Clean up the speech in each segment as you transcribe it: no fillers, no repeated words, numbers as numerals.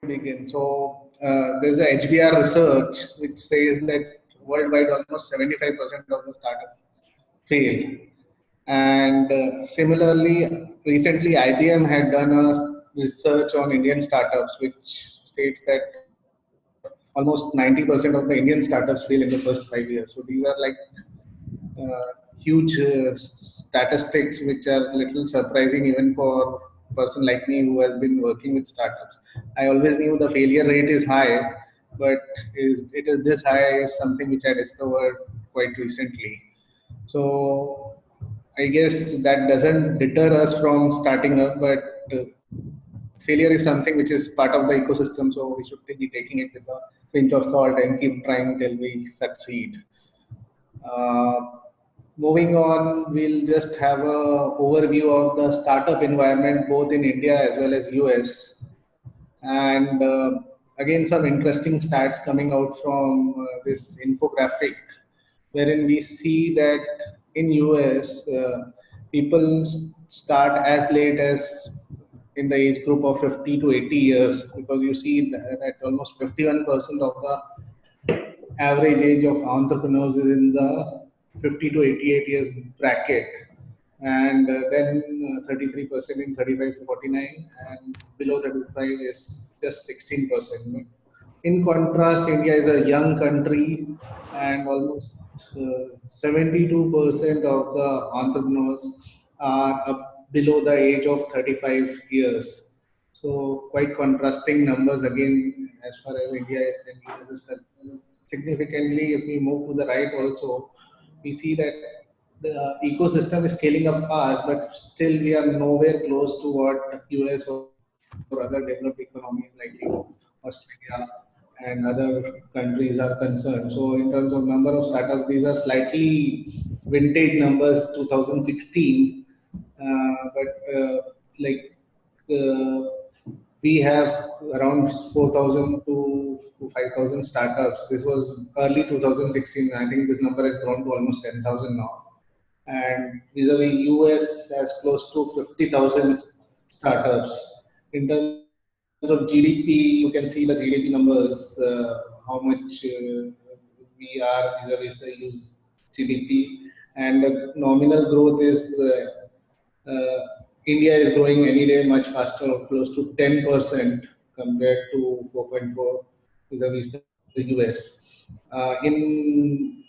begin. So there's a HBR research which says that worldwide almost 75% of the startups fail. And similarly, recently IBM had done a research on Indian startups, which states that almost 90% of the Indian startups fail in the first 5 years. So these are like huge statistics, which are little surprising even for a person like me who has been working with startups. I always knew the failure rate is high, but it is this high is something which I discovered quite recently. So I guess that doesn't deter us from starting up, but failure is something which is part of the ecosystem. So we should be taking it with a pinch of salt and keep trying till we succeed. Uh, Moving on, we'll just have a overview of the startup environment both in India as well as US, and again some interesting stats coming out from this infographic, wherein we see that in US people start as late as in the age group of 50 to 80 years, because you see that almost 51% of the average age of entrepreneurs is in the 50 to 88 years bracket, and then 33% in 35 to 49, and below 35 is just 16%. In contrast, India is a young country, and almost 72% of the entrepreneurs are below the age of 35 years. So quite contrasting numbers again as far as India and US is concerned. Significantly, if we move to the right also, we see that the ecosystem is scaling up fast, but still we are nowhere close to what US or other developed economies like Australia and other countries are concerned. So in terms of number of startups, these are slightly vintage numbers, 2016, but uh, we have around 4,000 to 5,000 startups. This was early 2016. I think this number has grown to almost 10,000 now. And vis-a-vis US has close to 50,000 startups. In terms of GDP, you can see the GDP numbers, how much we are vis-a-vis the US GDP, and the nominal growth is India is growing any day much faster, close to 10% compared to 4.4 vis-a-vis the US. In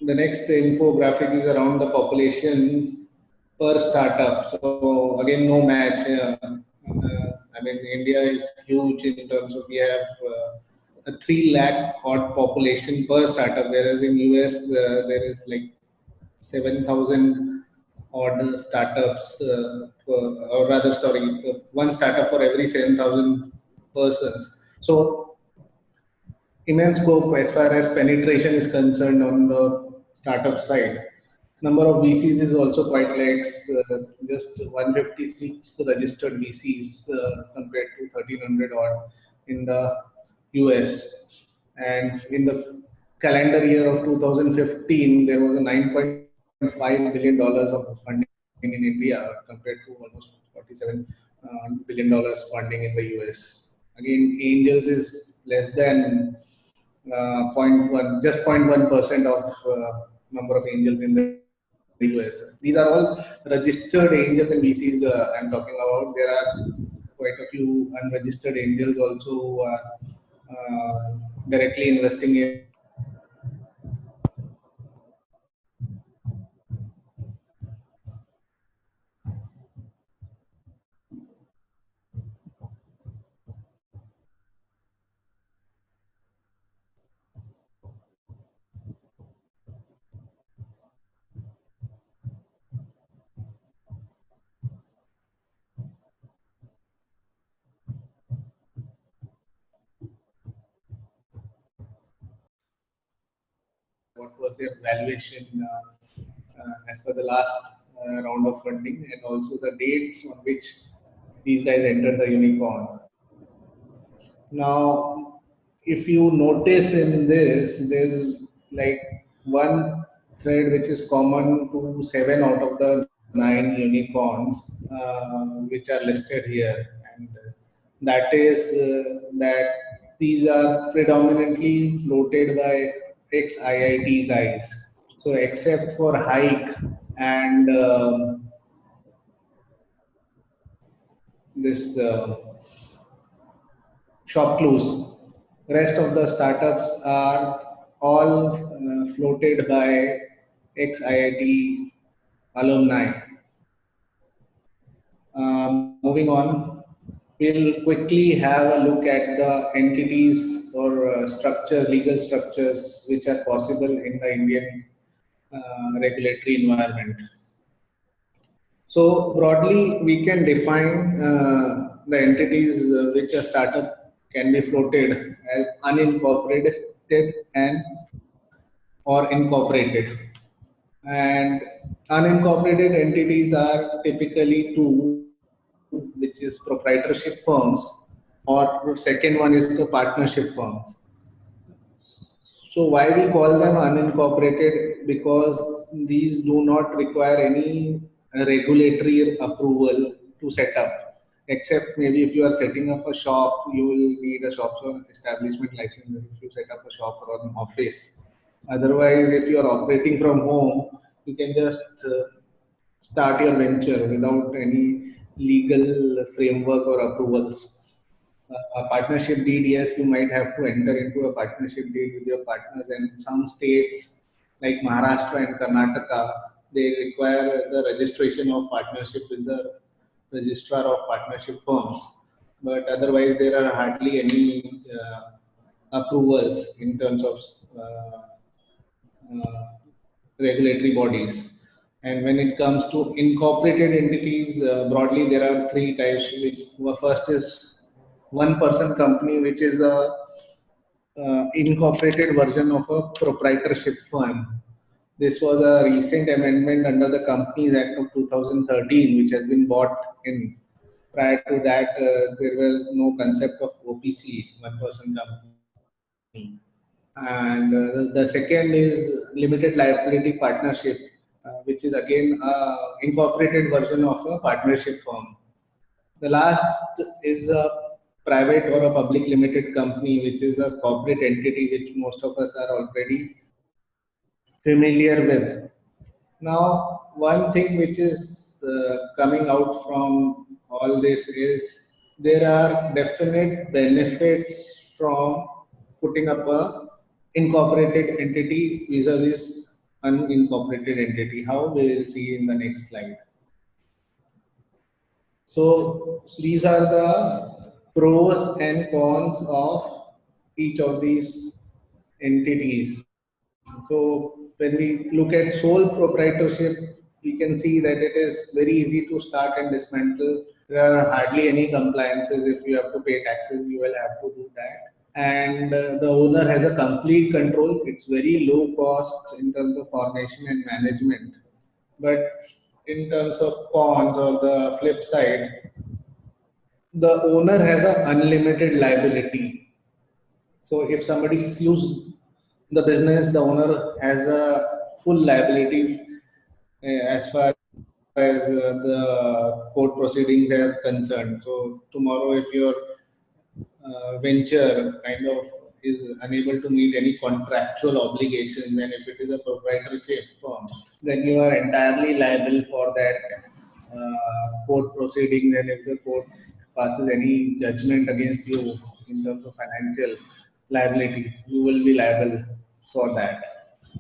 the next infographic is around the population per startup. So again, no match. I mean, India is huge in terms of we have a 3 lakh odd population per startup, whereas in US there is like 7,000 odd startups, or rather, sorry, one startup for every 7,000 persons. So immense scope as far as penetration is concerned on the startup side. Number of VCs is also quite less, just 156 registered VCs compared to 1,300 odd in the US. And in the calendar year of 2015, there was a $9.5 billion of funding in India compared to almost $47 billion funding in the US. Again, angels is less than 0.1, just 0.1% of number of angels in the US. These are all registered angels and VCs I'm talking about. There are quite a few unregistered angels also who are directly investing in what was their valuation as per the last round of funding, and also the dates on which these guys entered the unicorn. Now, if you notice in this, there's like one thread which is common to 7 out of the 9 unicorns which are listed here. And That is that these are predominantly floated by ex-IIT guys. So except for Hike and this shop clues, rest of the startups are all floated by ex-IIT alumni. Moving on, we'll quickly have a look at the entities or legal structures which are possible in the Indian regulatory environment. So broadly, we can define the entities which a startup can be floated as unincorporated and or incorporated. And unincorporated entities are typically two, which is proprietorship firms, or second one is the partnership firms. So why we call them unincorporated? Because these do not require any regulatory approval to set up. Except maybe if you are setting up a shop, you will need a shop or establishment license if you set up a shop or an office. Otherwise, if you are operating from home, you can just start your venture without any legal framework or approvals. A partnership deed, yes, you might have to enter into a partnership deed with your partners, and some states like Maharashtra and Karnataka, they require the registration of partnership with the registrar of partnership firms. But otherwise, there are hardly any approvals in terms of uh, regulatory bodies. And when it comes to incorporated entities, broadly there are three types. Which first is one-person company, which is a incorporated version of a proprietorship firm. This was a recent amendment under the Companies Act of 2013, which has been brought in. Prior to that, there was no concept of OPC, one-person company. And the second is limited liability partnership, which is again a incorporated version of a partnership firm. The last is a private or a public limited company, which is a corporate entity which most of us are already familiar with. Now, one thing which is coming out from all this is there are definite benefits from putting up a incorporated entity vis-a-vis unincorporated entity. How we will see in the next slide. So these are the pros and cons of each of these entities. So when we look at sole proprietorship, we can see that it is very easy to start and dismantle. There are hardly any compliances. If you have to pay taxes, you will have to do that. And the owner has a complete control. It's very low cost in terms of formation and management. But in terms of cons or the flip side, the owner has an unlimited liability. So if somebody sues the business, the owner has a full liability as far as the court proceedings are concerned. So tomorrow, if your venture kind of is unable to meet any contractual obligations, and if it is a proprietorship firm, then you are entirely liable for that court proceeding. And if the court passes any judgment against you in terms of financial liability, you will be liable for that.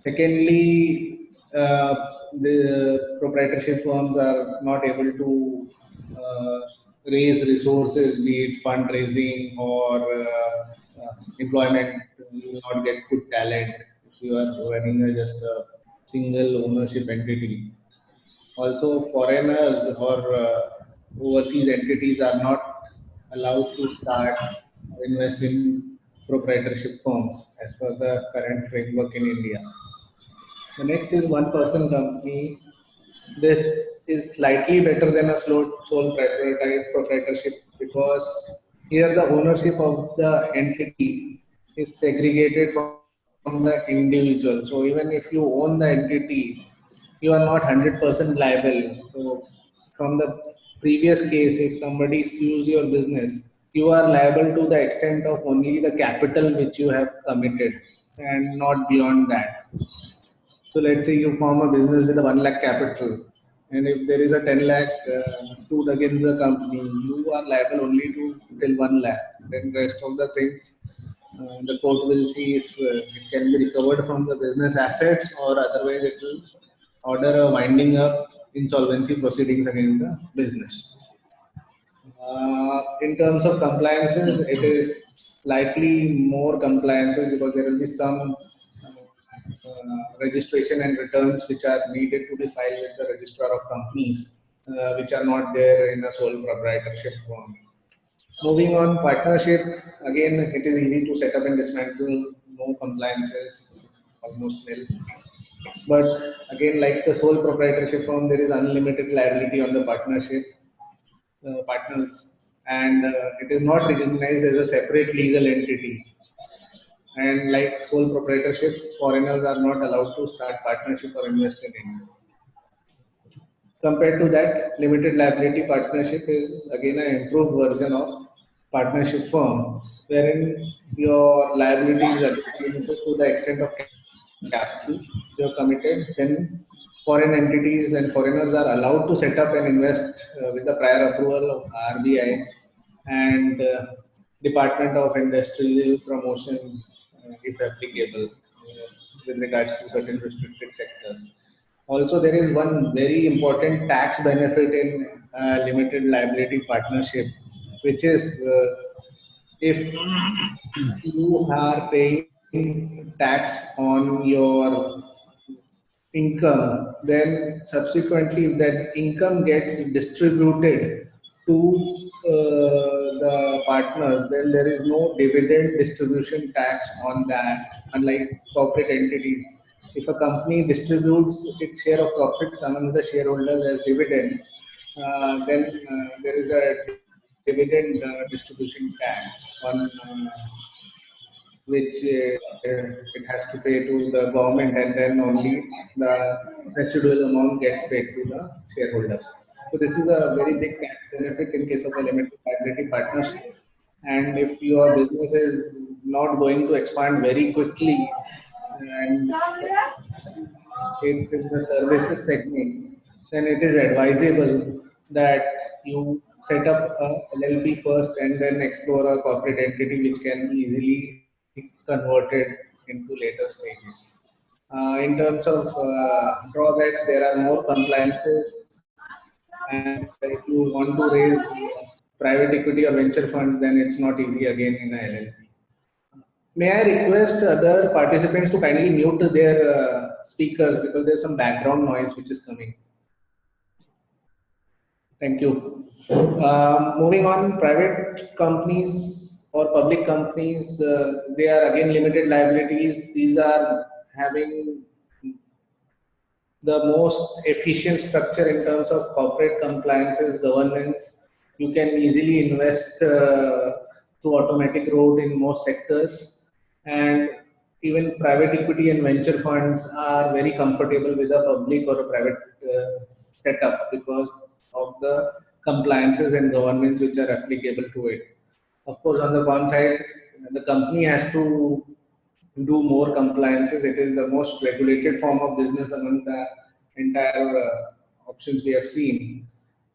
Secondly, the proprietorship firms are not able to uh, raise resources, be it fundraising or employment. You will not get good talent if you are running just a single ownership entity. Also, foreigners or overseas entities are not allowed to start or invest in proprietorship firms as per the current framework in India. The next is one person company. This is slightly better than a sole proprietorship because here the ownership of the entity is segregated from the individual. So even if you own the entity, you are not 100% liable. So from the previous case, if somebody sues your business, you are liable to the extent of only the capital which you have committed and not beyond that. So let's say you form a business with a 1 lakh capital, and if there is a 10 lakh suit against the company, you are liable only to till 1 lakh. Then rest of the things, the court will see if it can be recovered from the business assets, or otherwise it will order a winding up insolvency proceedings against the business. In terms of compliances, it is slightly more compliances because there will be some registration and returns which are needed to be filed with the registrar of companies, which are not there in a sole proprietorship form. Moving on, partnership, again, it is easy to set up and dismantle, no compliances, almost nil. But again, like the sole proprietorship firm, there is unlimited liability on the partners, and it is not recognized as a separate legal entity. And like sole proprietorship, foreigners are not allowed to start partnership or invest in India. Compared to that, limited liability partnership is again an improved version of partnership firm, wherein your liability is again limited to the extent of capital you have committed. Then foreign entities and foreigners are allowed to set up and invest with the prior approval of RBI and Department of Industrial Promotion, if applicable, with regards to certain restricted sectors. Also, there is one very important tax benefit in limited liability partnership, which is if you are paying tax on your income, then subsequently, if that income gets distributed to the partners, then there is no dividend distribution tax on that, unlike corporate entities. If a company distributes its share of profits among the shareholders as dividend, then there is a dividend distribution tax on which it has to pay to the government, and then only the residual amount gets paid to the shareholders. So this is a very big tax benefit in case of a limited liability partnership. And if your business is not going to expand very quickly, and it's in the services segment, then it is advisable that you set up a LLP first and then explore a corporate entity which can be easily converted into later stages. In terms of drawbacks, there are more compliances, and if you want to raise private equity or venture funds, then it's not easy again in a LLP. May I request other participants to kindly mute their speakers because there's some background noise which is coming. Thank you. Moving on, private companies or public companies, they are again limited liabilities. These are having the most efficient structure in terms of corporate compliances, governance. You can easily invest through automatic route in most sectors, and even private equity and venture funds are very comfortable with a public or a private setup because of the compliances and governance which are applicable to it. Of course, on the con side, the company has to do more compliances. It is the most regulated form of business among the entire options we have seen.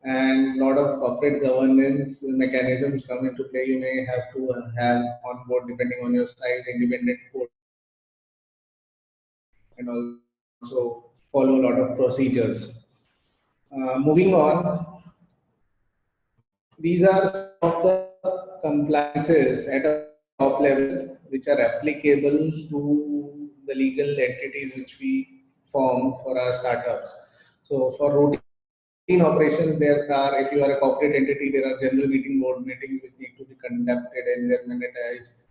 And a lot of corporate governance mechanisms come into play. You may have to have on board, depending on your size, independent code and also follow a lot of procedures. Moving on, these are some of the compliances at a top level which are applicable to the legal entities which we form for our startups. So for routine operations, there are, if you are a corporate entity, there are general meeting, board meetings which need to be conducted and they're monetized.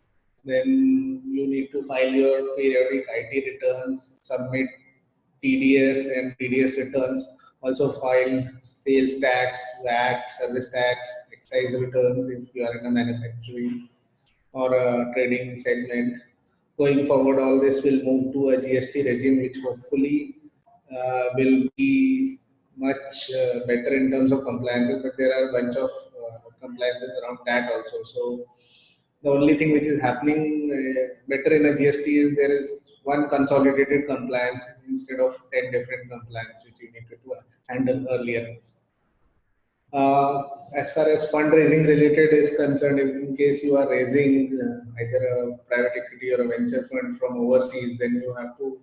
Then you need to file your periodic IT returns, submit TDS and TDS returns, also file sales tax, VAT, service tax, excise returns if you are in a manufacturing or a trading segment. Going forward, all this will move to a GST regime, which hopefully will be much better in terms of compliances, but there are a bunch of compliances around that also. So the only thing which is happening better in a GST is there is one consolidated compliance instead of 10 different compliance which you needed to handle earlier. As far as fundraising related is concerned, in case you are raising either a private equity or a venture fund from overseas, then you have to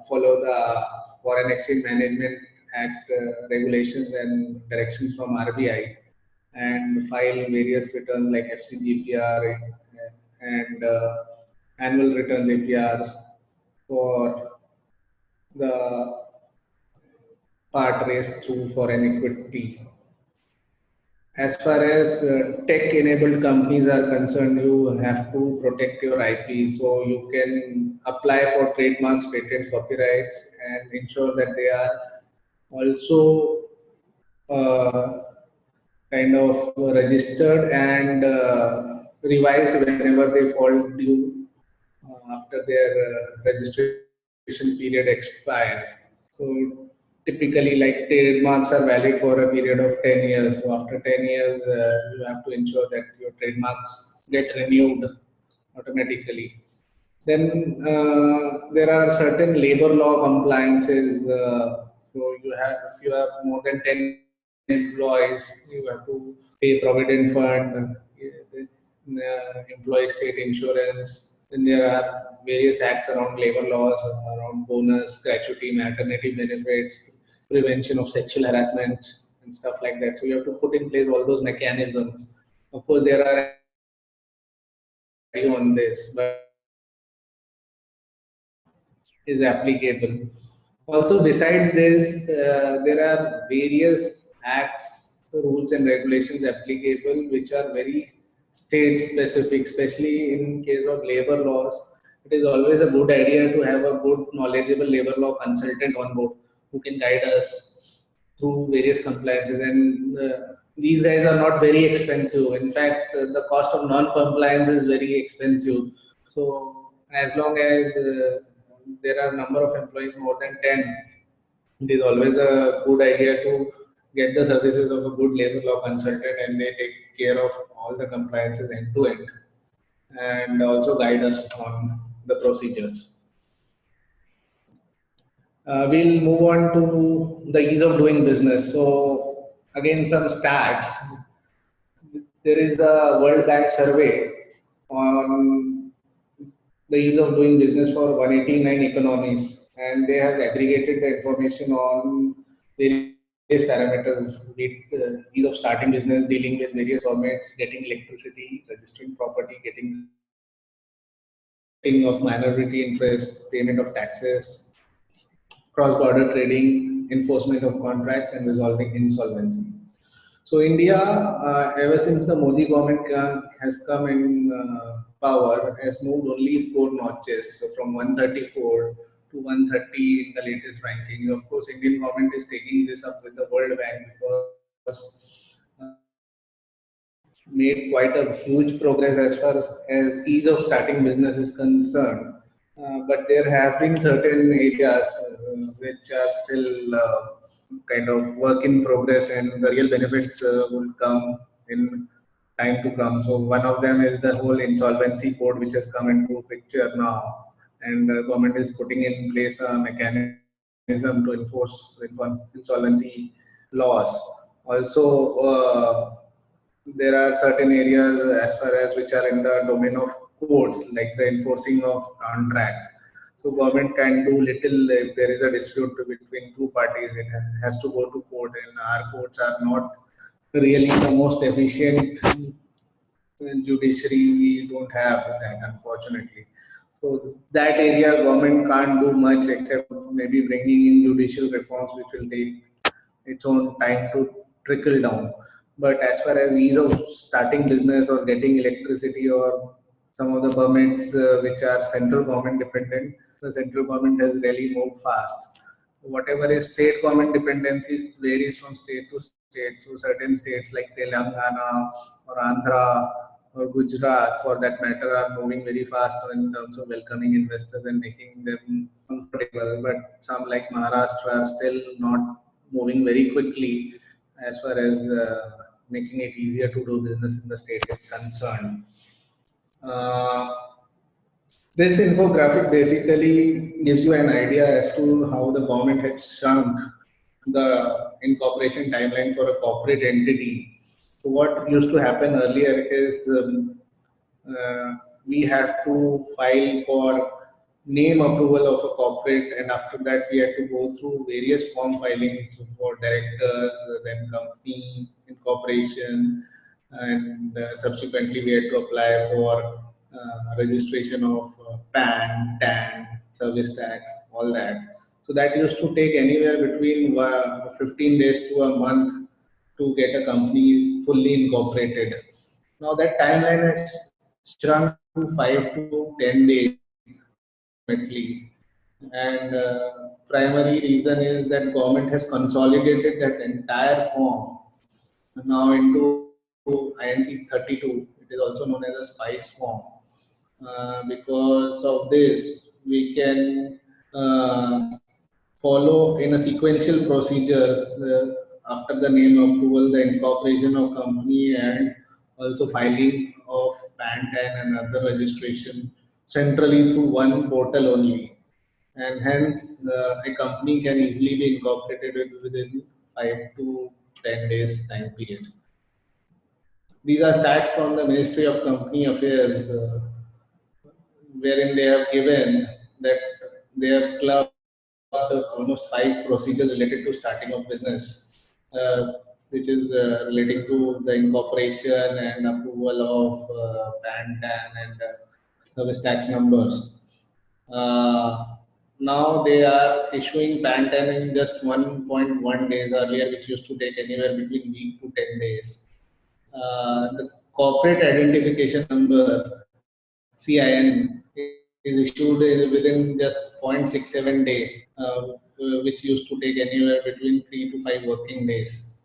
follow the Foreign Exchange Management Act regulations and directions from RBI and file various returns like FCGPR and annual returns APRs for the part raised through foreign equity. As far as tech-enabled companies are concerned, you have to protect your IP. So you can apply for trademarks, patent, copyrights, and ensure that they are also uh, kind of registered and revised whenever they fall due after their registration period expire. So typically, like trademarks are valid for a period of 10 years. So after 10 years, you have to ensure that your trademarks get renewed automatically. Then there are certain labor law compliances. So you have, if you have more than 10 employees, you have to pay provident fund, employee state insurance. Then there are various acts around labor laws, around bonus, gratuity, maternity benefits, prevention of sexual harassment, and stuff like that. So you have to put in place all those mechanisms. Of course, there are on this, but is applicable. Also, besides this, there are various acts, rules, and regulations applicable which are very state specific, especially in case of labor laws. It is always a good idea to have a good, knowledgeable labor law consultant on board who can guide us through various compliances. And these guys are not very expensive. In fact, the cost of non-compliance is very expensive. So, as long as there are number of employees more than 10, it is always a good idea to get the services of a good labor law consultant, and they take care of all the compliances end to end and also guide us on the procedures. We'll move on to the ease of doing business. So again, some stats. There is a World Bank survey on the ease of doing business for 189 economies, and they have aggregated the information on various parameters, be it ease of starting business, dealing with various permits, getting electricity, registering property, getting of minority interest, payment of taxes, cross-border trading, enforcement of contracts, and resolving insolvency. So India, ever since the Modi government has come in power, has moved only 4 notches, so from 134 to 130 in the latest ranking. Of course, Indian government is taking this up with the World Bank because made quite a huge progress as far as ease of starting business is concerned. But there have been certain areas which are still kind of work in progress, and the real benefits will come in time to come. So one of them is the whole insolvency code, which has come into picture now, and the government is putting in place a mechanism to enforce insolvency laws. Also, there are certain areas as far as which are in the domain of courts, like the enforcing of contracts. So government can do little if there is a dispute between two parties. It has to go to court, and our courts are not really the most efficient judiciary. We don't have that, unfortunately. So that area government can't do much except maybe bringing in judicial reforms, which will take its own time to trickle down. But as far as ease of starting business or getting electricity or some of the permits which are central government dependent, the central government has really moved fast. Whatever is state government dependency varies from state to state. So certain states like Telangana or Andhra or Gujarat, for that matter, are moving very fast in terms of welcoming investors and making them comfortable. But some like Maharashtra are still not moving very quickly as far as making it easier to do business in the state is concerned. Uh, this infographic basically gives you an idea as to how the government had shrunk the incorporation timeline for a corporate entity. So what used to happen earlier is uh, we have to file for name approval of a corporate, and after that we had to go through various form filings for directors, then company incorporation, and subsequently we had to apply for registration of PAN, TAN, service tax, all that. So that used to take anywhere between 15 days to a month to get a company fully incorporated. Now that timeline has shrunk to 5 to 10 days approximately. And primary reason is that government has consolidated that entire form now into INC 32. It is also known as a SPICE form. Because of this, we can follow in a sequential procedure after the name approval, the incorporation of company, and also filing of PAN, TAN, and other registration centrally through one portal only. And hence, a company can easily be incorporated within 5 to 10 days time period. These are stats from the Ministry of Company Affairs, wherein they have given that they have clubbed almost 5 procedures related to starting of business, which is relating to the incorporation and approval of PAN, TAN, and service tax numbers. Now they are issuing PAN TAN in just 1.1 days earlier, which used to take anywhere between week to 10 days. The corporate identification number CIN is issued within just 0.67 day, which used to take anywhere between 3 to 5 working days.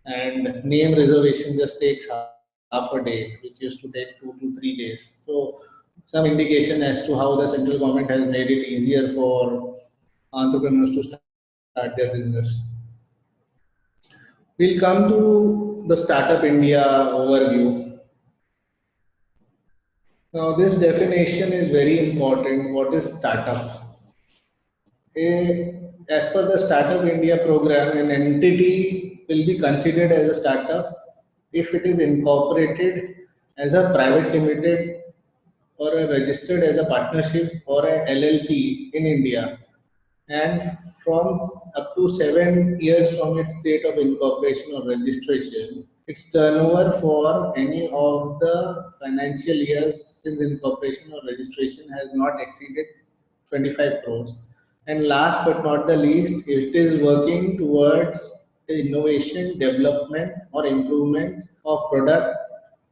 And name reservation just takes half a day, which used to take 2 to 3 days. So some indication as to how the central government has made it easier for entrepreneurs to start their business. We'll come to the Startup India overview. Now, this definition is very important. What is startup? As per the Startup India program, an entity will be considered as a startup if it is incorporated as a private limited or registered as a partnership or a LLP in India, and from up to 7 years from its date of incorporation or registration, its turnover for any of the financial years since incorporation or registration has not exceeded 25 crores. And last but not the least, it is working towards the innovation, development, or improvement of product,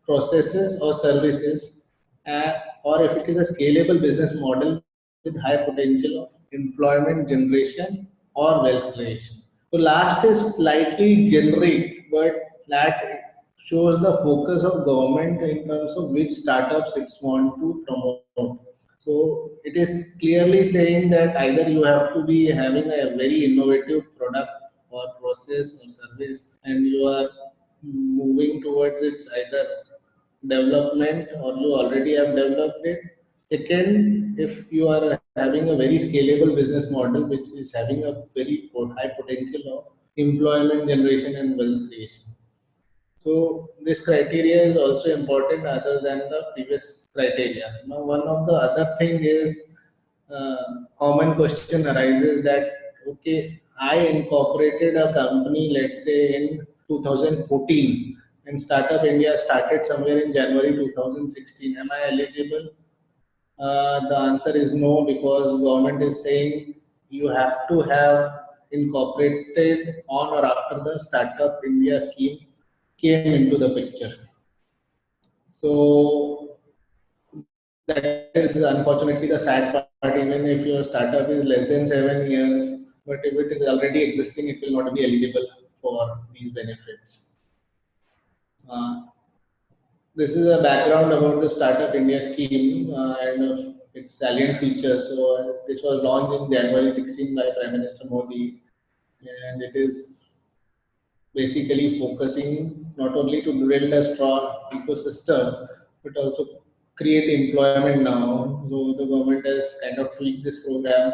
processes, or services, or if it is a scalable business model with high potential of employment generation or wealth creation. So last is slightly generic, but that shows the focus of government in terms of which startups it's want to promote. So it is clearly saying that either you have to be having a very innovative product or process or service, and you are moving towards its either development or you already have developed it. Second, if you are having a very scalable business model which is having a very high potential of employment generation and wealth creation. So this criteria is also important other than the previous criteria. Now, one of the other thing is common question arises that okay, I incorporated a company, let's say in 2014, and Startup India started somewhere in January 2016. Am I eligible? The answer is no, because government is saying you have to have incorporated on or after the Startup India scheme came into the picture. So that is unfortunately the sad part. Even if your startup is less than 7 years, but if it is already existing, it will not be eligible for these benefits. This is a background about the Startup India scheme and its salient features. So this was launched in January 16 by Prime Minister Modi, and it is basically focusing not only to build a strong ecosystem, but also create employment now. So the government has kind of tweaked this program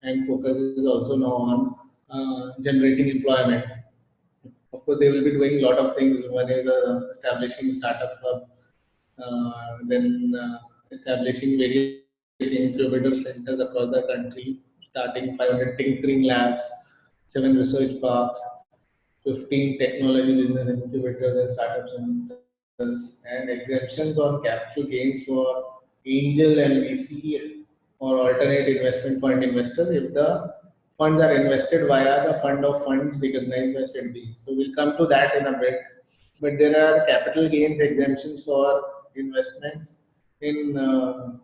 and focuses also now on generating employment. Of course, they will be doing a lot of things. One is establishing startup hub, then establishing various incubator centers across the country, starting 500 tinkering labs, 7 research parks, 15 technology business incubators and startup centers, and exemptions on capital gains for angel and VC or alternate investment fund investors if the funds are invested via the fund of funds recognized by SEBI. So we'll come to that in a bit. But there are capital gains exemptions for investments in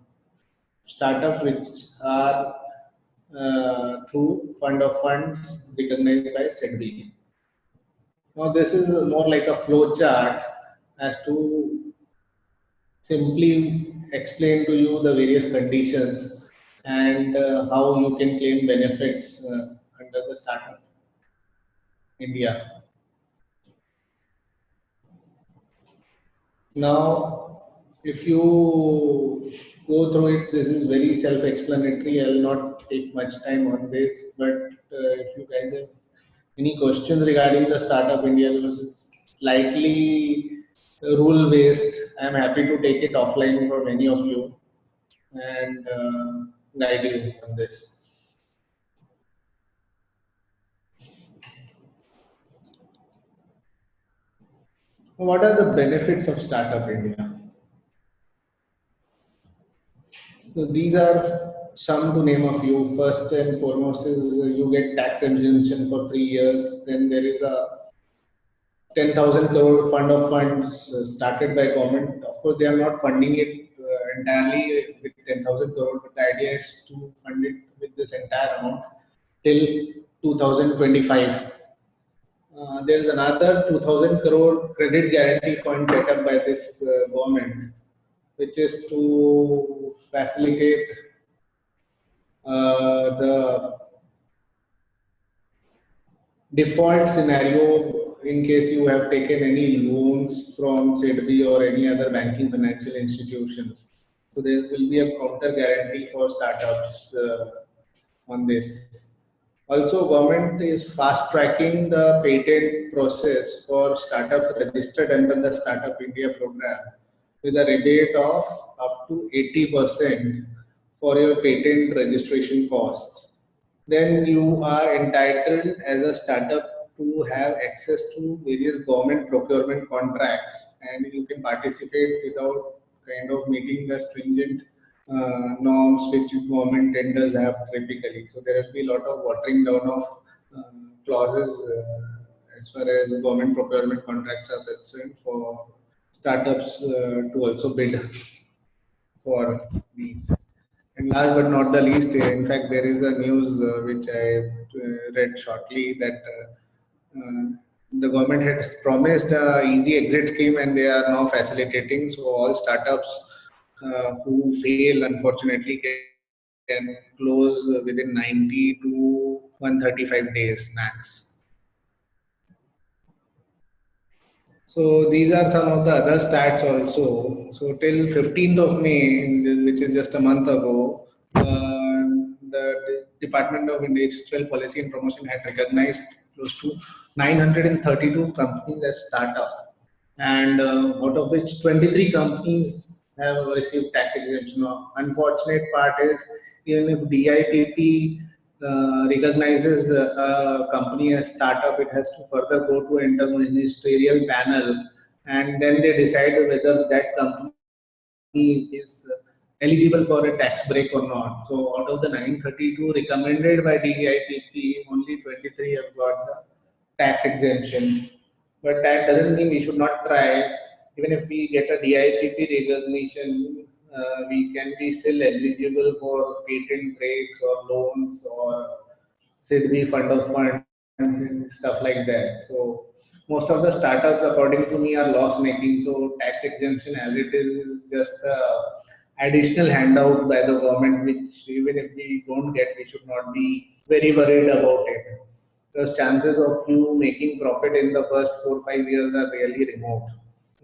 startups which are through fund of funds recognized by SEBI. Now this is more like a flow chart as to simply explain to you the various conditions and how you can claim benefits under the Startup India. Now, if you go through it, this is very self-explanatory. I will not take much time on this, but if you guys have any questions regarding the Startup India, because it's slightly rule-based, I am happy to take it offline for many of you and guide you on this. What are the benefits of Startup India? So these are some to name a few. First and foremost is you get tax exemption for 3 years. Then there is a 10,000 crore fund of funds started by government. Of course, they are not funding it entirely with 10,000 crore, but the idea is to fund it with this entire amount till 2025. There is another 2,000 crore credit guarantee fund set up by this government, which is to facilitate the default scenario in case you have taken any loans from SEBI or any other banking financial institutions. So there will be a counter guarantee for startups on this. Also, government is fast tracking the patent process for startups registered under the Startup India program with a rebate of up to 80% for your patent registration costs. Then you are entitled as a startup to have access to various government procurement contracts, and you can participate without kind of meeting the stringent norms which government tenders have typically. So there will be a lot of watering down of clauses as far as government procurement contracts are concerned for startups to also bid for these. And last but not the least, in fact, there is a news which I read shortly that the government has promised a easy exit scheme and they are now facilitating. So all startups who fail, unfortunately, can close within 90 to 135 days max. So these are some of the other stats also. So till 15th of May, which is just a month ago, the Department of Industrial Policy and Promotion had recognized close to 932 companies as startup, and out of which 23 companies have received tax exemption. Now, unfortunate part is even if DIPP recognizes a company as startup, it has to further go to interministerial panel, and then they decide whether that company is eligible for a tax break or not. So out of the 932 recommended by DIPP, only 23 have got the tax exemption. But that doesn't mean we should not try. Even if we get a DIPP recognition, we can be still eligible for patent breaks or loans or SIDBI fund of funds and stuff like that. So most of the startups, according to me, are loss making. So tax exemption as it is just a additional handout by the government, which even if we don't get, we should not be very worried about it. the chances of you making profit in the first 4 5 years are really remote.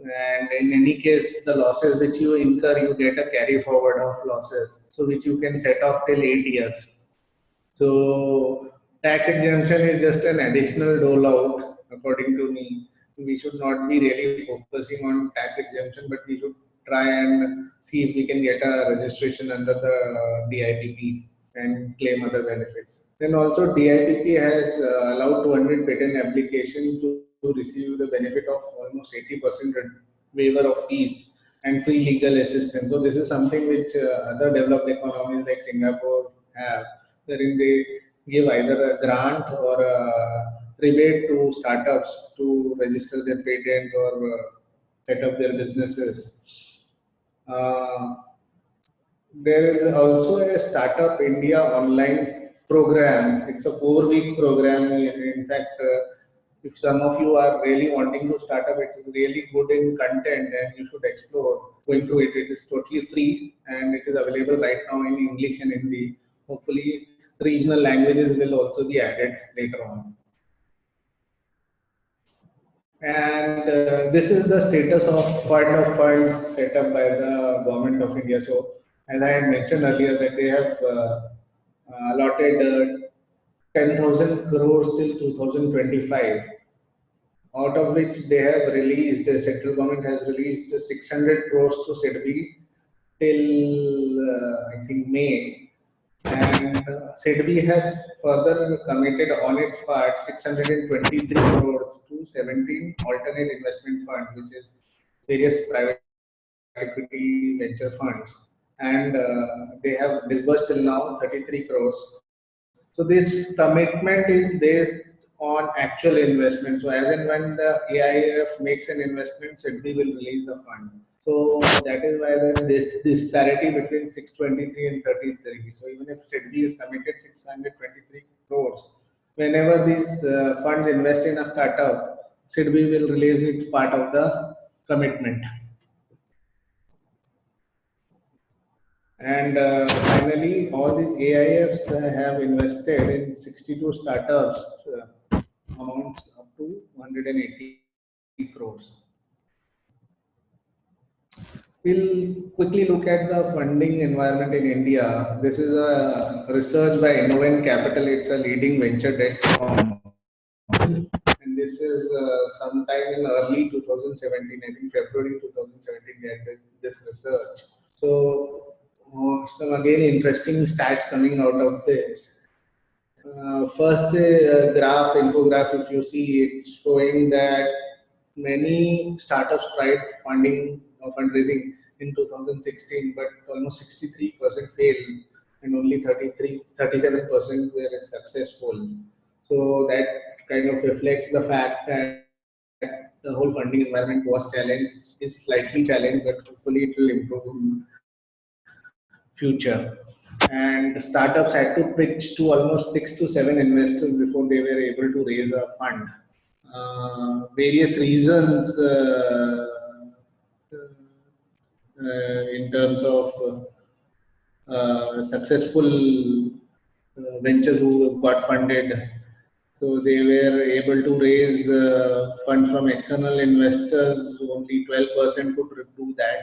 And in any case, the losses which you incur, you get a carry forward of losses, so which you can set off till 8 years. So tax exemption is just an additional dole out, according to me. We should not be really focusing on tax exemption, but we should try and see if we can get a registration under the DIPP and claim other benefits. Then also DIPP has allowed 200 patent applications to receive the benefit of almost 80% waiver of fees and free legal assistance. So this is something which other developed economies like Singapore have, wherein they give either a grant or a rebate to startups to register their patent or set up their businesses. Uh, there is also a Startup India online program. It's a 4 week program. In fact, if some of you are really wanting to start up, it is really good in content and you should explore going through it. It is totally free and it is available right now in English and Hindi. Hopefully, regional languages will also be added later on. And this is the status of funds set up by the government of India. So, as I had mentioned earlier, that they have allotted 10,000 crores till 2025, out of which they have released, the central government has released 600 crores to SEDBI till I think May. And SEDBI has further committed on its part 623 crores to 17 alternate investment funds, which is various private equity venture funds. And they have disbursed till now 33 crores. So this commitment is based on actual investment. So as and when the AIF makes an investment, SEDBI will release the fund. So that is why there is this disparity between 623 and 33. So even if SEDBI is committed 623 crores, whenever these funds invest in a startup, SEDBI will release its part of the commitment. And finally, all these AIFs have invested in 62 startups, amounts up to 180 crores. We'll quickly look at the funding environment in India. This is a research by Innovent Capital. It's a leading venture debt firm. And this is sometime in early 2017, I think February 2017, they had this research. So, some again interesting stats coming out of this. First graph, infograph, if you see, it's showing that many startups tried funding or fundraising in 2016, but almost 63% failed and only 37% were successful. So that kind of reflects the fact that the whole funding environment was challenged, is slightly challenged, but hopefully it will improve in future. And startups had to pitch to almost 6 to 7 investors before they were able to raise a fund. Various reasons in terms of successful ventures who got funded. So they were able to raise funds from external investors. Only 12% could do that.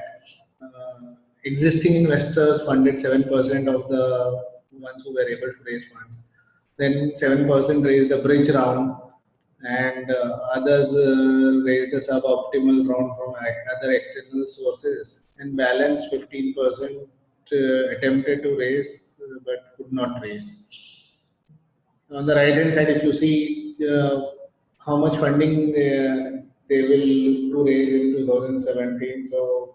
Existing investors funded 7% of the ones who were able to raise funds. Then 7% raised a bridge round, and others raised a suboptimal round from other external sources, and balance 15% attempted to raise but could not raise. On the right hand side, if you see how much funding they will look to raise in 2017, so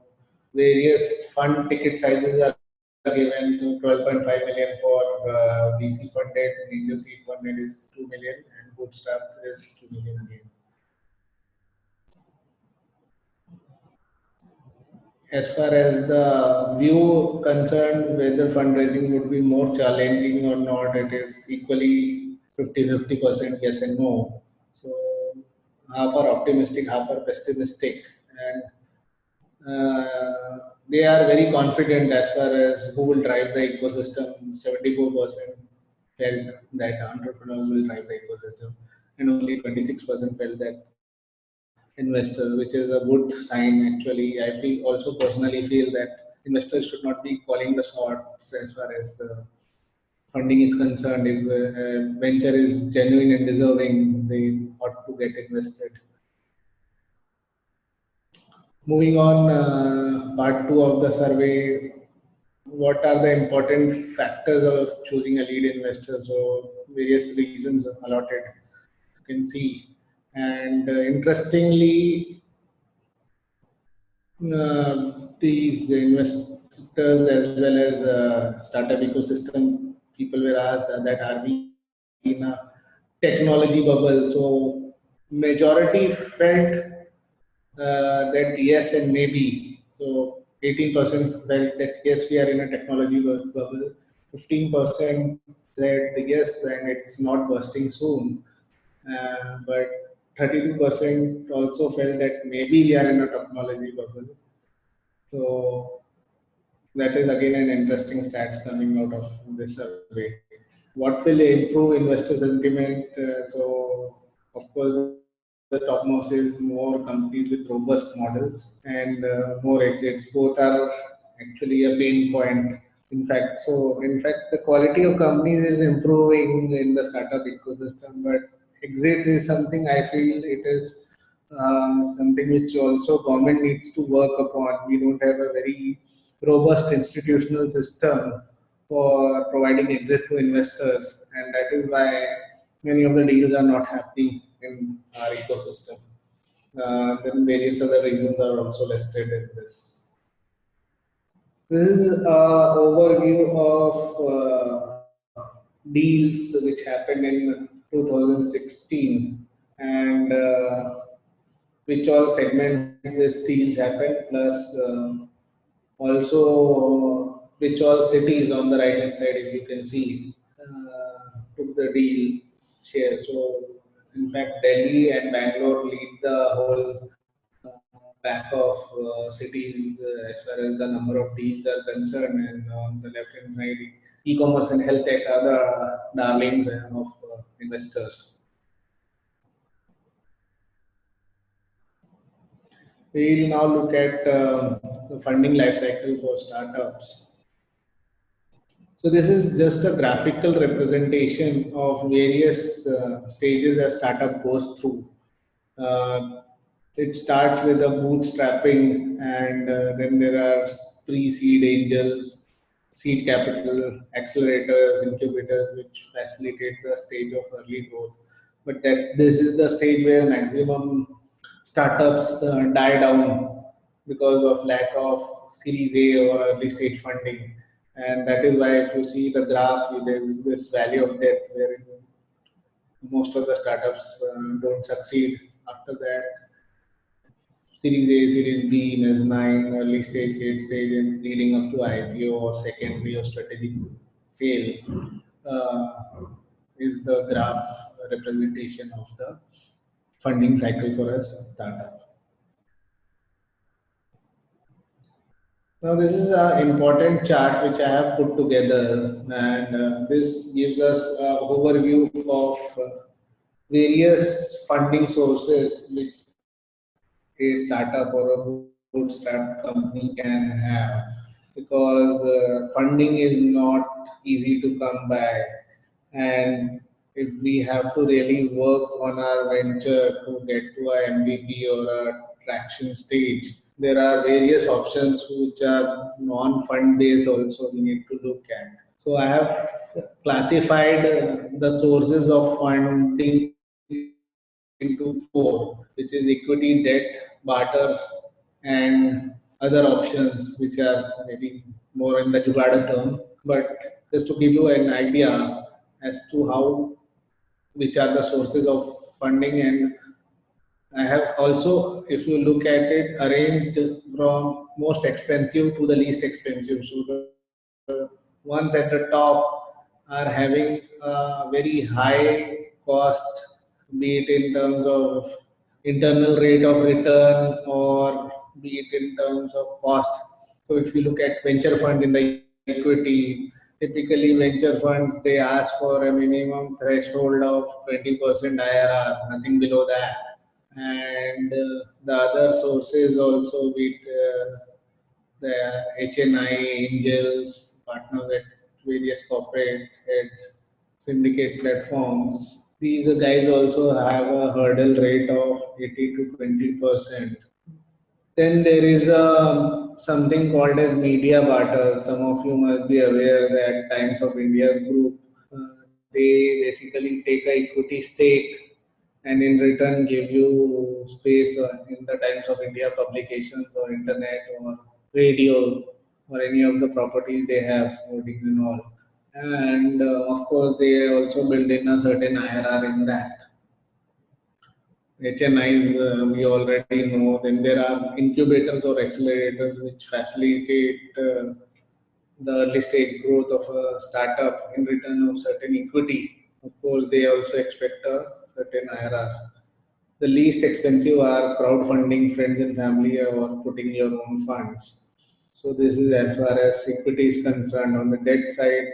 various fund ticket sizes are given to 12.5 million for VC funded, angel seed funded is 2 million, and bootstrap is 2 million again. As far as the view concerned, whether fundraising would be more challenging or not, it is equally 50-50% yes and no. So half are optimistic, half are pessimistic, and they are very confident as far as who will drive the ecosystem. 74% felt that entrepreneurs will drive the ecosystem. and only 26% felt that investors, which is a good sign actually. I feel also personally feel that investors should not be calling the shots as far as the funding is concerned. If venture is genuine and deserving, they ought to get invested. Moving on, part two of the survey. What are the important factors of choosing a lead investor? So various reasons allotted. You can see, and interestingly, these investors as well as startup ecosystem people were asked that are we in a technology bubble. So majority felt that yes and maybe. So 18% felt that yes, we are in a technology bubble. 15% said yes, and it's not bursting soon. But 32% also felt that maybe we are in a technology bubble. So that is again an interesting stats coming out of this survey. What will improve investor sentiment? Of course, the topmost is more companies with robust models and more exits. Both are actually a pain point. In fact, the quality of companies is improving in the startup ecosystem, but exit is something I feel it is something which also government needs to work upon. We don't have a very robust institutional system for providing exit to investors, and that is why many of the deals are not happening in our ecosystem. Then various other reasons are also listed in this. This is an overview of deals which happened in 2016 and which all segments these deals happened, plus also which all cities on the right hand side, if you can see, took the deal share. So, in fact, Delhi and Bangalore lead the whole pack of cities as far as the number of deals are concerned. And on the left hand side, e-commerce and health tech are the darlings of investors. We will now look at the funding life cycle for startups. So this is just a graphical representation of various stages a startup goes through. Uh, it starts with a bootstrapping, and then there are pre-seed angels, seed capital, accelerators, incubators, which facilitate the stage of early growth. But that this is the stage where maximum startups die down because of lack of Series A or early stage funding. And that is why if you see the graph, there is this valley of death where most of the startups don't succeed. After that, Series A, Series B, N9, early stage, late stage, and leading up to IPO or secondary or strategic sale is the graph representation of the funding cycle for a startup. Now, this is an important chart which I have put together, and this gives us an overview of various funding sources which a startup or a bootstrap company can have, because funding is not easy to come by, and if we have to really work on our venture to get to a MVP or a traction stage, there are various options which are non-fund based also we need to look at. So I have classified the sources of funding into four, which is equity, debt, barter, and other options, which are maybe more in the Jugada term. But just to give you an idea as to how, which are the sources of funding, and I have also, if you look at it, arranged from most expensive to the least expensive. So the ones at the top are having a very high cost, be it in terms of internal rate of return or be it in terms of cost. So if you look at venture fund in the equity, Typically, venture funds they ask for a minimum threshold of 20% IRR, nothing below that. And the other sources also, be it the HNI, angels, partners at various corporate heads, syndicate platforms. These guys also have a hurdle rate of 80 to 20%. Then there is something called as media barter. Some of you must be aware that Times of India Group, they basically take a equity stake and in return give you space in the Times of India publications or internet or radio or any of the properties they have, holdings and all. And of course, they also build in a certain IRR in that. HNIs, we already know. Then there are incubators or accelerators which facilitate the early stage growth of a startup in return of certain equity. Of course, they also expect a certain IRR. The least expensive are crowdfunding, friends and family, or putting your own funds. So this is as far as equity is concerned. On the debt side,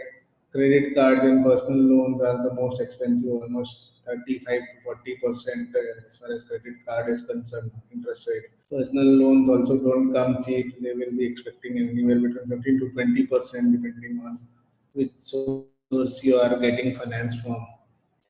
credit cards and personal loans are the most expensive, almost 35 to 40% as far as credit card is concerned, interest rate. Personal loans also don't come cheap. They will be expecting anywhere between 15 to 20% depending on which source you are getting finance from.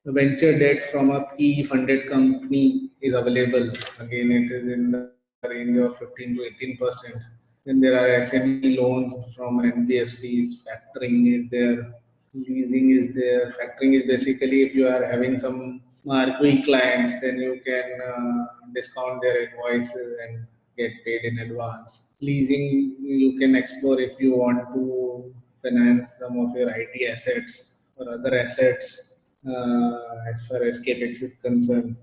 The venture debt from a PE funded company is available. Again, it is in the range of 15 to 18%. Then there are SME loans from NBFCs, factoring is there, leasing is there. Factoring is basically if you are having some marquee clients, then you can discount their invoices and get paid in advance. Leasing, you can explore if you want to finance some of your IT assets or other assets as far as capex is concerned.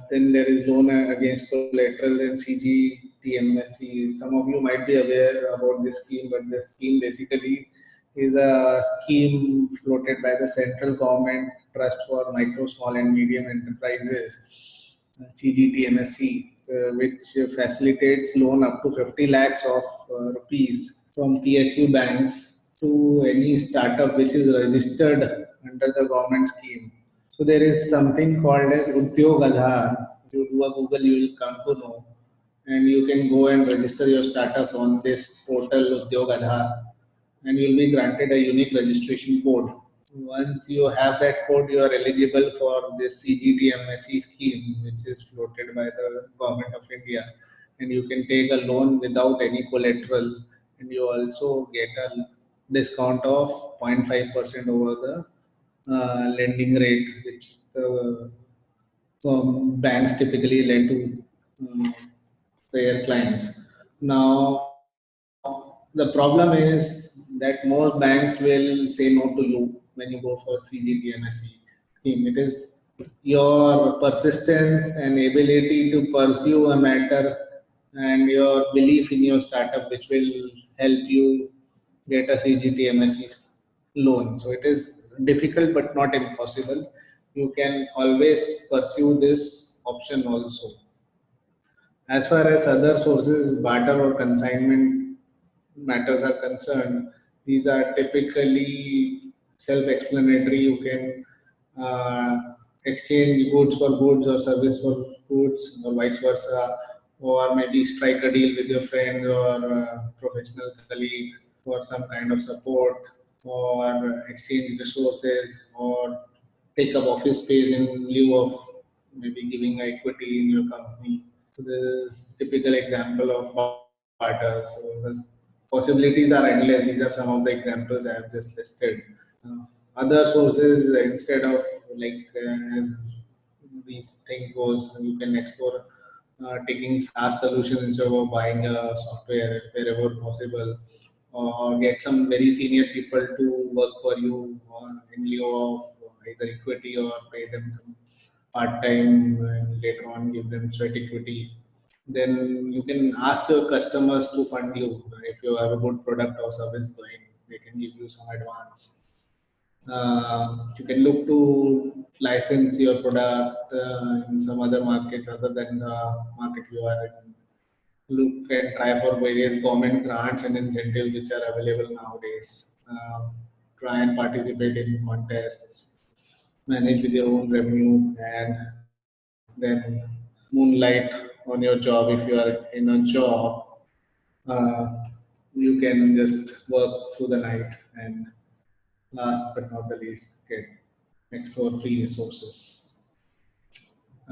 Then there is loan against collateral and CGTMSC. Some of you might be aware about this scheme, but this scheme basically is a scheme floated by the central government trust for micro, small, and medium enterprises, CGTMSC, which facilitates loan up to 50 lakhs of rupees from PSU banks to any startup which is registered under the government scheme. So there is something called as Udyog Aadhaar. If you do a Google, you will come to know. And you can go and register your startup on this portal Udyog Aadhaar. And you will be granted a unique registration code. Once you have that code, you are eligible for this CGTMSE scheme, which is floated by the government of India. And you can take a loan without any collateral. And you also get a discount of 0.5% over the lending rate, which the banks typically lend to their clients. Now, the problem is that most banks will say no to you when you go for CGTMSE scheme. It is your persistence and ability to pursue a matter and your belief in your startup which will help you get a CGTMSE loan. So it is difficult but not impossible. You can always pursue this option also. As far as other sources, barter or consignment matters are concerned, these are typically self-explanatory. You can exchange goods for goods or service for goods or vice versa, or maybe strike a deal with your friends or professional colleagues for some kind of support, or exchange resources, or take up office space in lieu of maybe giving equity in your company. So this is typical example of barter. So the possibilities are endless. These are some of the examples I have just listed. Other sources instead of like as these thing goes, you can explore taking SaaS solutions instead of buying a software wherever possible, or get some very senior people to work for you on in lieu of either equity or pay them some part time and later on give them sweat equity. Then you can ask your customers to fund you if you have a good product or service going. They can give you some advance. You can look to license your product in some other markets other than the market you are in. look and try for various government grants and incentives which are available nowadays. Try and participate in contests, manage with your own revenue, and then moonlight on your job. If you are in a job, uh, you can just work through the night, and last but not the least, get explore free resources.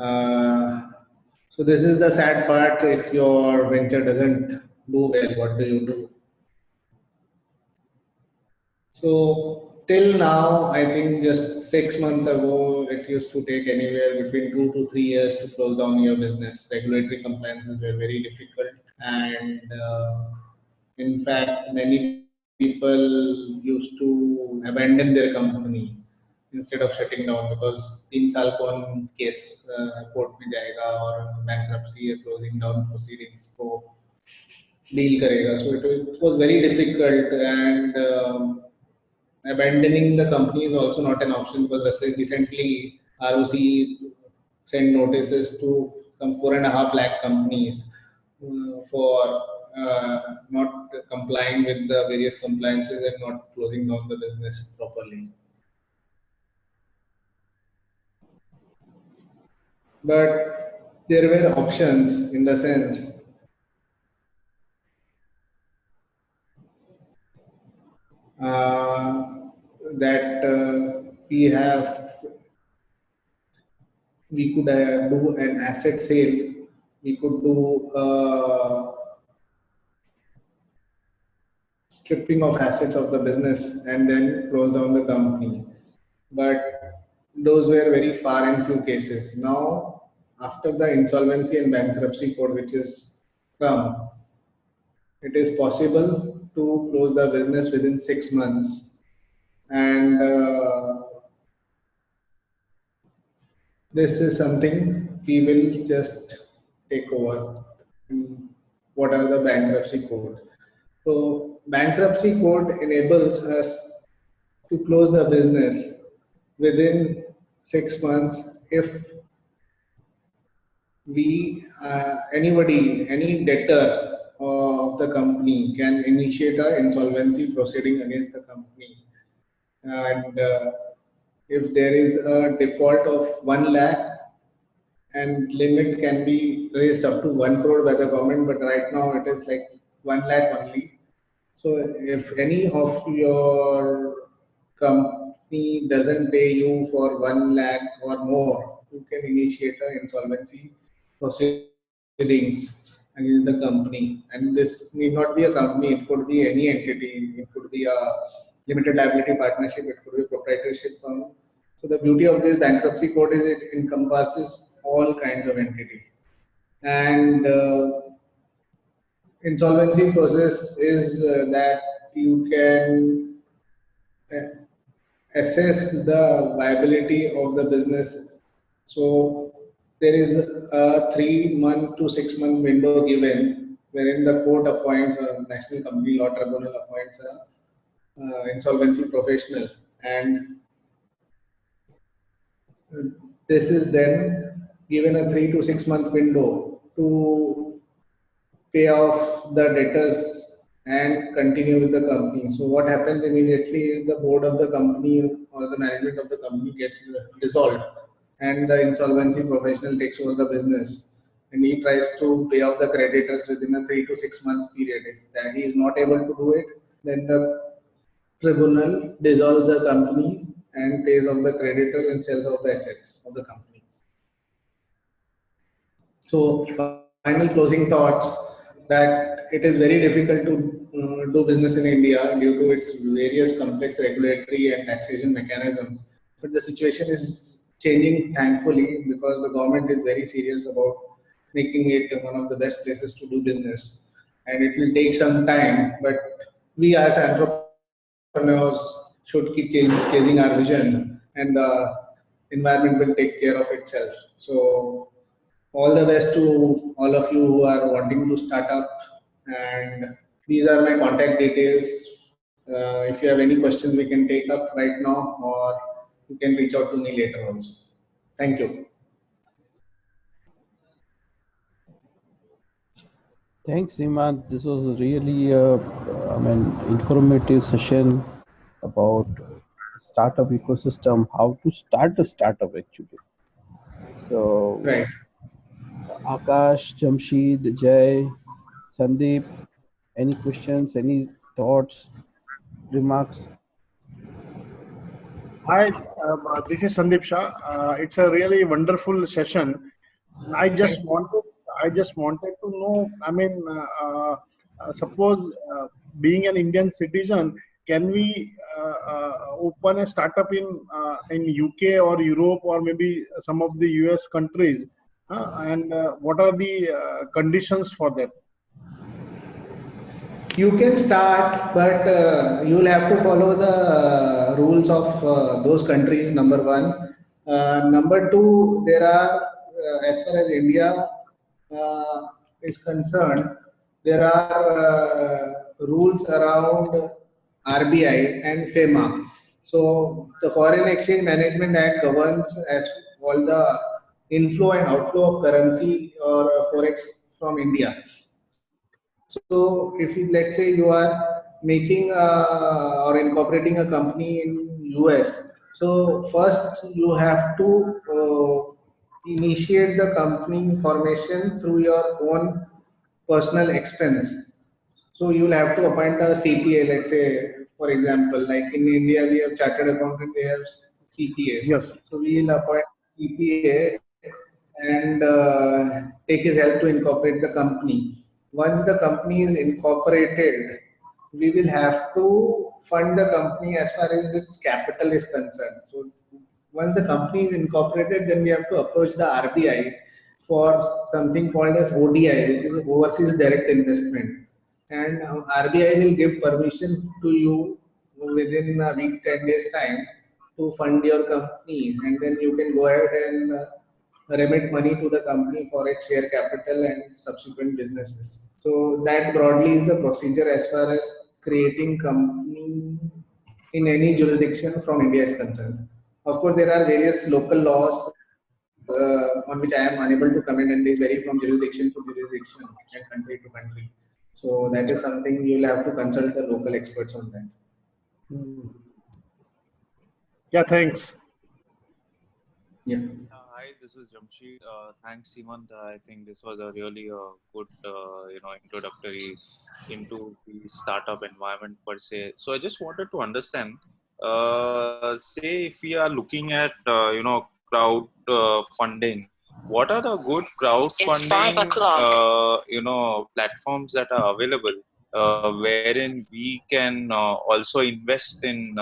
Uh, so this is the sad part. If your venture doesn't do well, what do you do? So till now, I think just 6 months ago, it used to take anywhere between 2 to 3 years to close down your business. Regulatory compliances were very difficult, and in fact, many people used to abandon their company instead of shutting down because 3 साल कौन case court में जाएगा और bankruptcy या closing down proceedings को deal करेगा. So it was very difficult, and abandoning the company is also not an option because recently ROC sent notices to some 4.5 lakh companies for not complying with the various compliances and not closing down the business properly. But there were options in the sense that we have we could do an asset sale. We could do stripping of assets of the business and then close down the company. But those were very far and few cases. Now, after the insolvency and bankruptcy code, which is come, it is possible to close the business within 6 months. And this is something we will just take over. What are the bankruptcy code? So bankruptcy code enables us to close the business within 6 months if any debtor of the company can initiate a insolvency proceeding against the company, and if there is a default of 1 lakh, and limit can be raised up to 1 crore by the government, but right now it is like 1 lakh only. So if any of your company doesn't pay you for 1 lakh or more, you can initiate an insolvency proceedings against the company. And this need not be a company, it could be any entity, it could be a limited liability partnership, it could be a proprietorship firm. So the beauty of this bankruptcy code is it encompasses all kinds of entity. And insolvency process is that you can assess the viability of the business. So there is a 3 month to 6 month window given wherein the court appoints a national company law tribunal appoints a insolvency professional, and this is then given a 3 to 6 month window to pay off the debtors and continue with the company. So what happens immediately is the board of the company or the management of the company gets dissolved, and the insolvency professional takes over the business, and he tries to pay off the creditors within a 3 to 6 months period. If he is not able to do it, then the tribunal dissolves the company and pays off the creditors and sells off the assets of the company. So final closing thoughts that it is very difficult to do business in India due to its various complex regulatory and taxation mechanisms. But the situation is changing thankfully because the government is very serious about making it one of the best places to do business. And it will take some time, but we as entrepreneurs should keep chasing our vision, and the environment will take care of itself. So all the best to all of you who are wanting to start up, and these are my contact details. If you have any questions we can take up right now, or you can reach out to me later also. Thank you. Thanks, Seemant. This was really a, informative session about startup ecosystem, how to start a startup actually. So, Right. Akash, Jamshed, Jay, Sandeep, any questions, any thoughts, remarks? Hi, this is Sandeep Shah. It's a really wonderful session. I just Thank you. wanted, I just wanted to know. I mean, suppose being an Indian citizen, can we open a startup in UK or Europe or maybe some of the US countries? And what are the conditions for that? You can start, but you will have to follow the rules of those countries. Number one. Number two, there are, as far as India is concerned, there are rules around RBI and FEMA. So the Foreign Exchange Management Act governs as all the inflow and outflow of currency or forex from India. So if you, let's say you are making or incorporating a company in US, so first you have to initiate the company formation through your own personal expense. So you will have to appoint a CPA, let's say, for example, like in India, we have chartered accountant, they have CPAs. Yes. So we will appoint CPA and take his help to incorporate the company. Once the company is incorporated, we will have to fund the company as far as its capital is concerned. So once the company is incorporated, then we have to approach the RBI for something called as ODI, which is Overseas Direct Investment. And RBI will give permission to you within a week, 10 days time to fund your company, and then you can go ahead and remit money to the company for its share capital and subsequent businesses. So that broadly is the procedure as far as creating company in any jurisdiction from India is concerned. Of course, there are various local laws on which I am unable to comment, and these vary from jurisdiction to jurisdiction and country to country. So that is something you will have to consult the local experts on that. Yeah. Thanks. Yeah. Hi, this is Jamshed. Thanks, Seemant. I think this was a really good, introductory into the startup environment per se. So I just wanted to understand, say if we are looking at, crowd funding, what are the good crowdfunding, platforms that are available, wherein we can also invest in,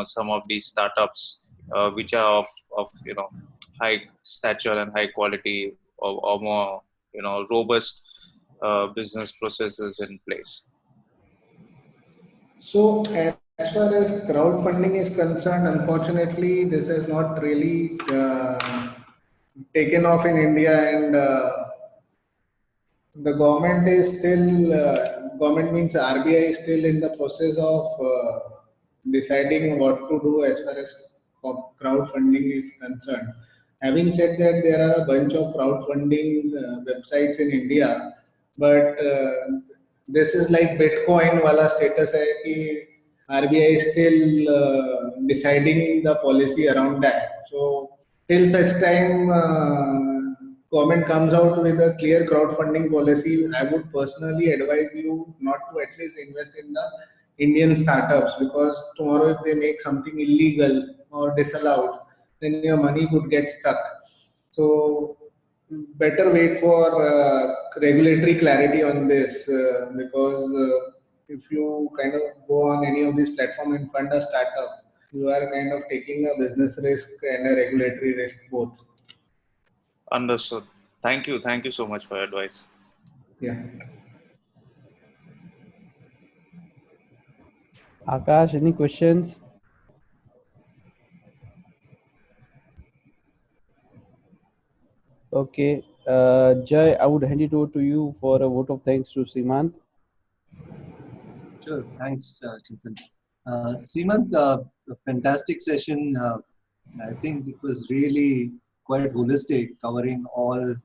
some of these startups, which are of high stature and high quality, or more robust business processes in place. So as far as crowdfunding is concerned, unfortunately, this has not really taken off in India, and the government is still, government means RBI is still in the process of deciding what to do as far as crowdfunding is concerned. Having said that, there are a bunch of crowdfunding websites in India, but this is like Bitcoin wala status hai ki RBI is still deciding the policy around that. So till such time government comes out with a clear crowdfunding policy, I would personally advise you not to at least invest in the Indian startups, because tomorrow if they make something illegal or disallowed, then your money could get stuck. So better wait for regulatory clarity on this, because if you kind of go on any of these platforms and fund a startup, you are kind of taking a business risk and a regulatory risk both. Understood. Thank you so much for your advice. Yeah. Akash, any questions? Okay. Jay, I would hand it over to you for a vote of thanks to Seemant. Sure. Thanks, Chetan. Seemant, a fantastic session. I think it was really quite holistic, covering all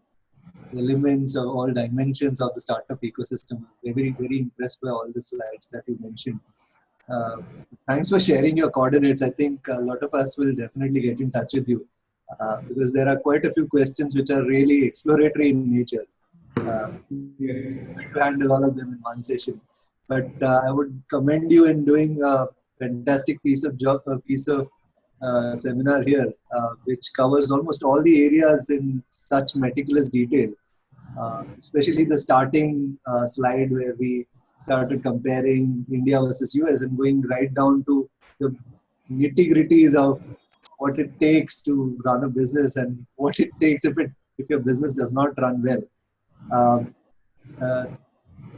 elements or all dimensions of the startup ecosystem. Very impressed by all the slides that you mentioned. Thanks for sharing your coordinates. I think a lot of us will definitely get in touch with you because there are quite a few questions which are really exploratory in nature. It's difficult to handle all of them in one session. But I would commend you in doing a fantastic piece of seminar here, which covers almost all the areas in such meticulous detail. Especially the starting slide where we started comparing India versus US and going right down to the nitty-gritties of what it takes to run a business and what it takes if your business does not run well.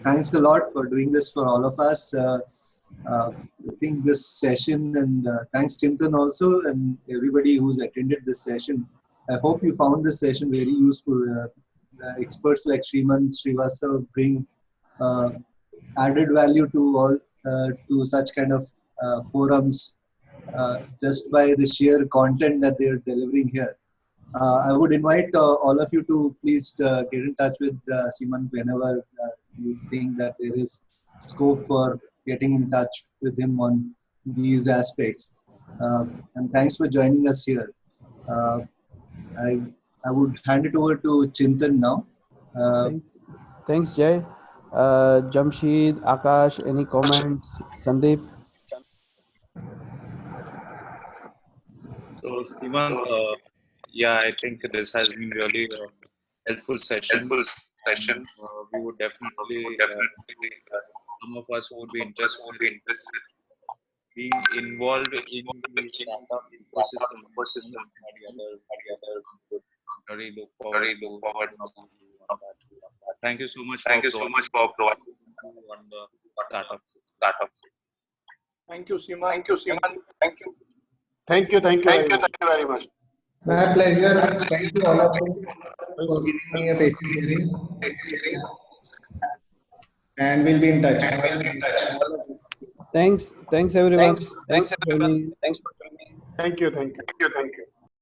Thanks a lot for doing this for all of us. I think this session, and thanks Chintan also and everybody who's attended this session. I hope you found this session very useful. Experts like Seemant, Srivastava bring added value to all to such kind of forums just by the sheer content that they are delivering here. I would invite all of you to please get in touch with Seemant whenever you think that there is scope for getting in touch with him on these aspects. And thanks for joining us here. I would hand it over to Chintan now. Thanks, Jay. Jamshed, Akash, any comments? Sandeep? So, Seemant, yeah, I think this has been really a helpful session. And, we would definitely, some of us would be interested in being involved in the startup ecosystem. Very look forward to on that. Thank you so much for providing on the startup. Thank you, Seemant. Thank you very much. My pleasure. Thank you all of you for giving me a patient hearing. And we'll be in touch. Thanks everyone. Thanks for joining. Thank you.